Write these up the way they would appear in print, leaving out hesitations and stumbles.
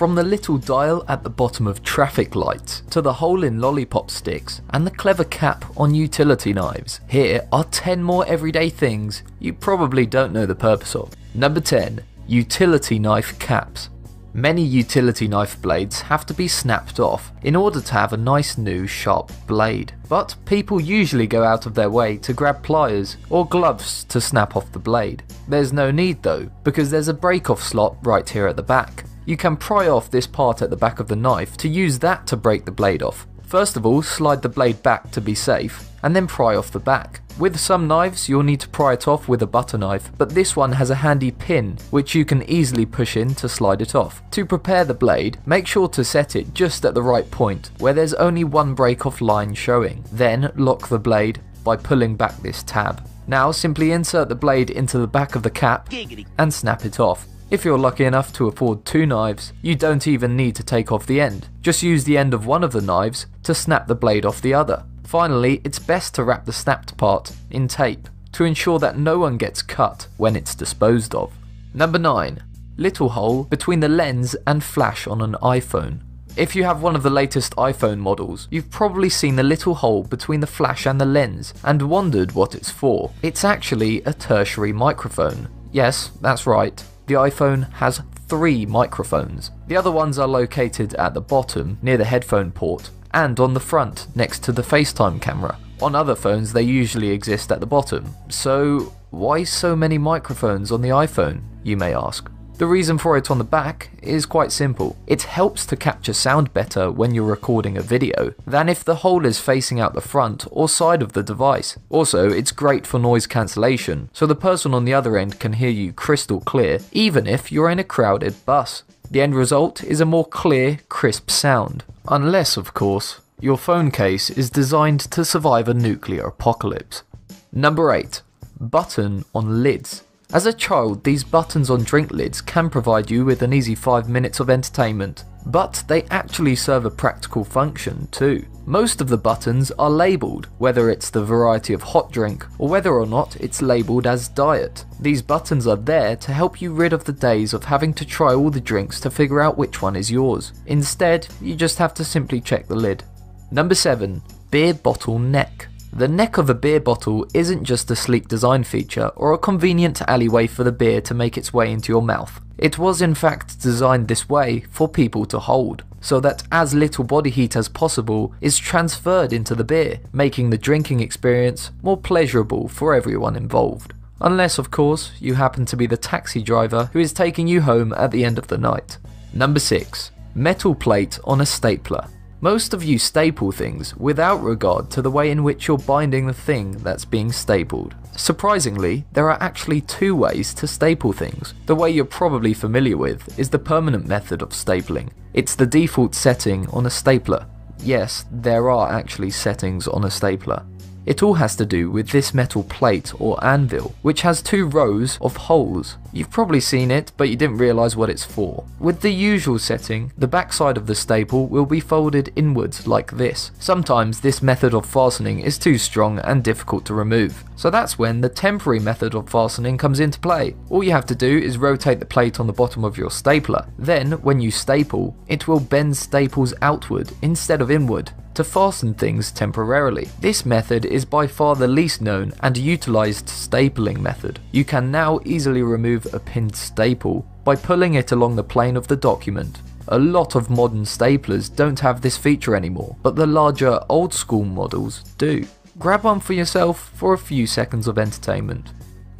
From the little dial at the bottom of traffic lights, to the hole in lollipop sticks, and the clever cap on utility knives, here are 10 more everyday things you probably don't know the purpose of. Number 10. Utility knife caps. Many utility knife blades have to be snapped off in order to have a nice new sharp blade, but people usually go out of their way to grab pliers or gloves to snap off the blade. There's no need though, because there's a break-off slot right here at the back. You can pry off this part at the back of the knife to use that to break the blade off. First of all, slide the blade back to be safe, and then pry off the back. With some knives, you'll need to pry it off with a butter knife, but this one has a handy pin which you can easily push in to slide it off. To prepare the blade, make sure to set it just at the right point, where there's only one break-off line showing. Then lock the blade by pulling back this tab. Now simply insert the blade into the back of the cap and snap it off. If you're lucky enough to afford 2 knives, you don't even need to take off the end. Just use the end of one of the knives to snap the blade off the other. Finally, it's best to wrap the snapped part in tape to ensure that no one gets cut when it's disposed of. Number 9. Little hole between the lens and flash on an iPhone. If you have one of the latest iPhone models, you've probably seen the little hole between the flash and the lens and wondered what it's for. It's actually a tertiary microphone. Yes, that's right. The iPhone has 3 microphones. The other ones are located at the bottom near the headphone port and on the front next to the FaceTime camera. On other phones they usually exist at the bottom. So why so many microphones on the iPhone, you may ask? The reason for it on the back is quite simple. It helps to capture sound better when you're recording a video than if the hole is facing out the front or side of the device. Also, it's great for noise cancellation, so the person on the other end can hear you crystal clear even if you're in a crowded bus. The end result is a more clear, crisp sound. Unless, of course, your phone case is designed to survive a nuclear apocalypse. Number 8. Button on lids. As a child, these buttons on drink lids can provide you with an easy 5 minutes of entertainment, but they actually serve a practical function too. Most of the buttons are labelled, whether it's the variety of hot drink or whether or not it's labelled as diet. These buttons are there to help you rid of the days of having to try all the drinks to figure out which one is yours. Instead, you just have to simply check the lid. Number 7. Beer bottle neck. The neck of a beer bottle isn't just a sleek design feature or a convenient alleyway for the beer to make its way into your mouth. It was in fact designed this way for people to hold, so that as little body heat as possible is transferred into the beer, making the drinking experience more pleasurable for everyone involved. Unless, of course, you happen to be the taxi driver who is taking you home at the end of the night. Number 6. Metal plate on a stapler. Most of you staple things without regard to the way in which you're binding the thing that's being stapled. Surprisingly, there are actually 2 ways to staple things. The way you're probably familiar with is the permanent method of stapling. It's the default setting on a stapler. Yes, there are actually settings on a stapler. It all has to do with this metal plate or anvil, which has 2 rows of holes. You've probably seen it, but you didn't realise what it's for. With the usual setting, the backside of the staple will be folded inwards like this. Sometimes this method of fastening is too strong and difficult to remove, so that's when the temporary method of fastening comes into play. All you have to do is rotate the plate on the bottom of your stapler. Then, when you staple, it will bend staples outward instead of inward to fasten things temporarily. This method is by far the least known and utilised stapling method. You can now easily remove a pinned staple by pulling it along the plane of the document. A lot of modern staplers don't have this feature anymore, but the larger old school models do. Grab one for yourself for a few seconds of entertainment.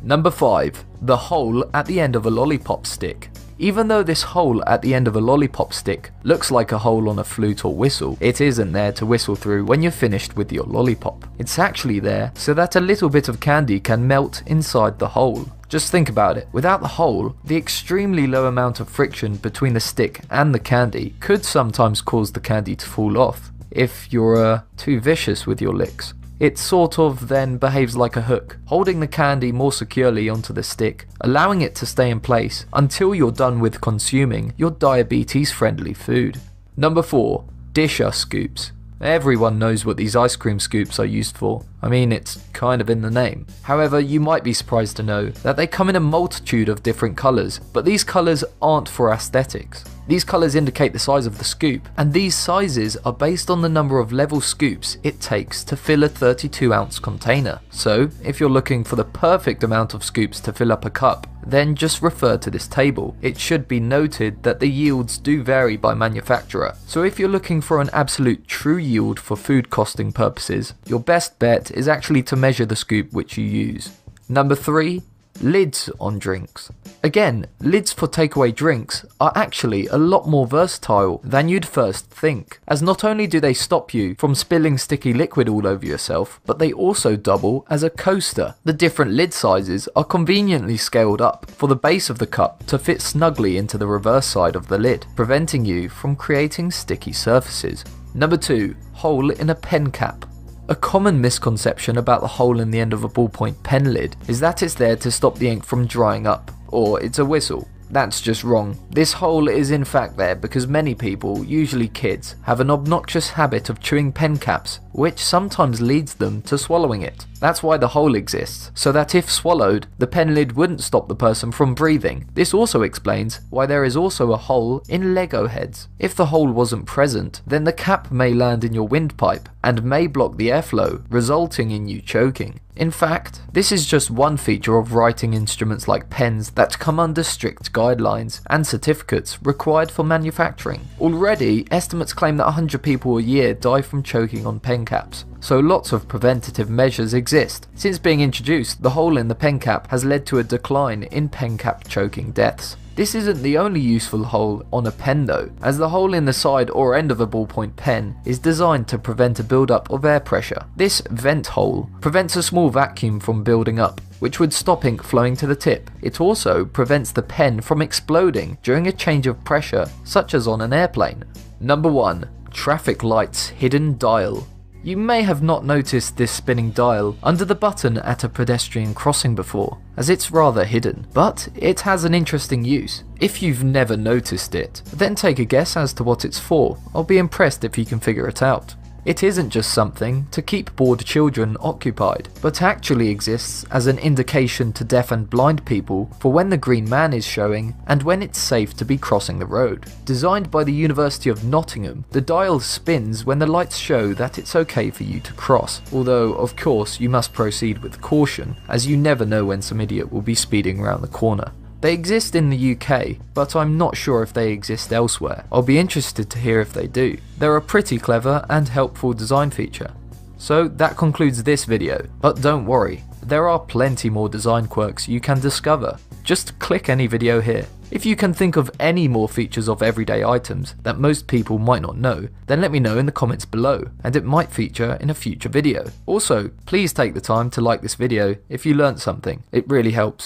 Number 5. The hole at the end of a lollipop stick. Even though this hole at the end of a lollipop stick looks like a hole on a flute or whistle, it isn't there to whistle through when you're finished with your lollipop. It's actually there so that a little bit of candy can melt inside the hole. Just think about it. Without the hole, the extremely low amount of friction between the stick and the candy could sometimes cause the candy to fall off if you're too vicious with your licks. It sort of then behaves like a hook, holding the candy more securely onto the stick, allowing it to stay in place until you're done with consuming your diabetes-friendly food. Number 4. Disher scoops. Everyone knows what these ice cream scoops are used for. I mean, it's kind of in the name. However, you might be surprised to know that they come in a multitude of different colours, but these colours aren't for aesthetics. These colours indicate the size of the scoop, and these sizes are based on the number of level scoops it takes to fill a 32-ounce container. So, if you're looking for the perfect amount of scoops to fill up a cup, then just refer to this table. It should be noted that the yields do vary by manufacturer, so if you're looking for an absolute true yield for food costing purposes, your best bet is actually to measure the scoop which you use. Number 3. Lids on drinks. Again, lids for takeaway drinks are actually a lot more versatile than you'd first think, as not only do they stop you from spilling sticky liquid all over yourself, but they also double as a coaster. The different lid sizes are conveniently scaled up for the base of the cup to fit snugly into the reverse side of the lid, preventing you from creating sticky surfaces. Number 2. Hole in a pen cap. A common misconception about the hole in the end of a ballpoint pen lid is that it's there to stop the ink from drying up, or it's a whistle. That's just wrong. This hole is in fact there because many people, usually kids, have an obnoxious habit of chewing pen caps, which sometimes leads them to swallowing it. That's why the hole exists, so that if swallowed, the pen lid wouldn't stop the person from breathing. This also explains why there is also a hole in Lego heads. If the hole wasn't present, then the cap may land in your windpipe and may block the airflow, resulting in you choking. In fact, this is just one feature of writing instruments like pens that come under strict guidelines and certificates required for manufacturing. Already, estimates claim that 100 people a year die from choking on pen caps, so lots of preventative measures exist. Since being introduced, the hole in the pen cap has led to a decline in pen cap choking deaths. This isn't the only useful hole on a pen though, as the hole in the side or end of a ballpoint pen is designed to prevent a build-up of air pressure. This vent hole prevents a small vacuum from building up, which would stop ink flowing to the tip. It also prevents the pen from exploding during a change of pressure, such as on an airplane. Number 1. Traffic lights hidden dial. You may have not noticed this spinning dial under the button at a pedestrian crossing before, as it's rather hidden, but it has an interesting use. If you've never noticed it, then take a guess as to what it's for. I'll be impressed if you can figure it out. It isn't just something to keep bored children occupied, but actually exists as an indication to deaf and blind people for when the green man is showing and when it's safe to be crossing the road. Designed by the University of Nottingham, the dial spins when the lights show that it's okay for you to cross, although of course you must proceed with caution, as you never know when some idiot will be speeding around the corner. They exist in the UK, but I'm not sure if they exist elsewhere. I'll be interested to hear if they do. They're a pretty clever and helpful design feature. So that concludes this video, but don't worry, there are plenty more design quirks you can discover. Just click any video here. If you can think of any more features of everyday items that most people might not know, then let me know in the comments below, and it might feature in a future video. Also, please take the time to like this video if you learnt something. It really helps.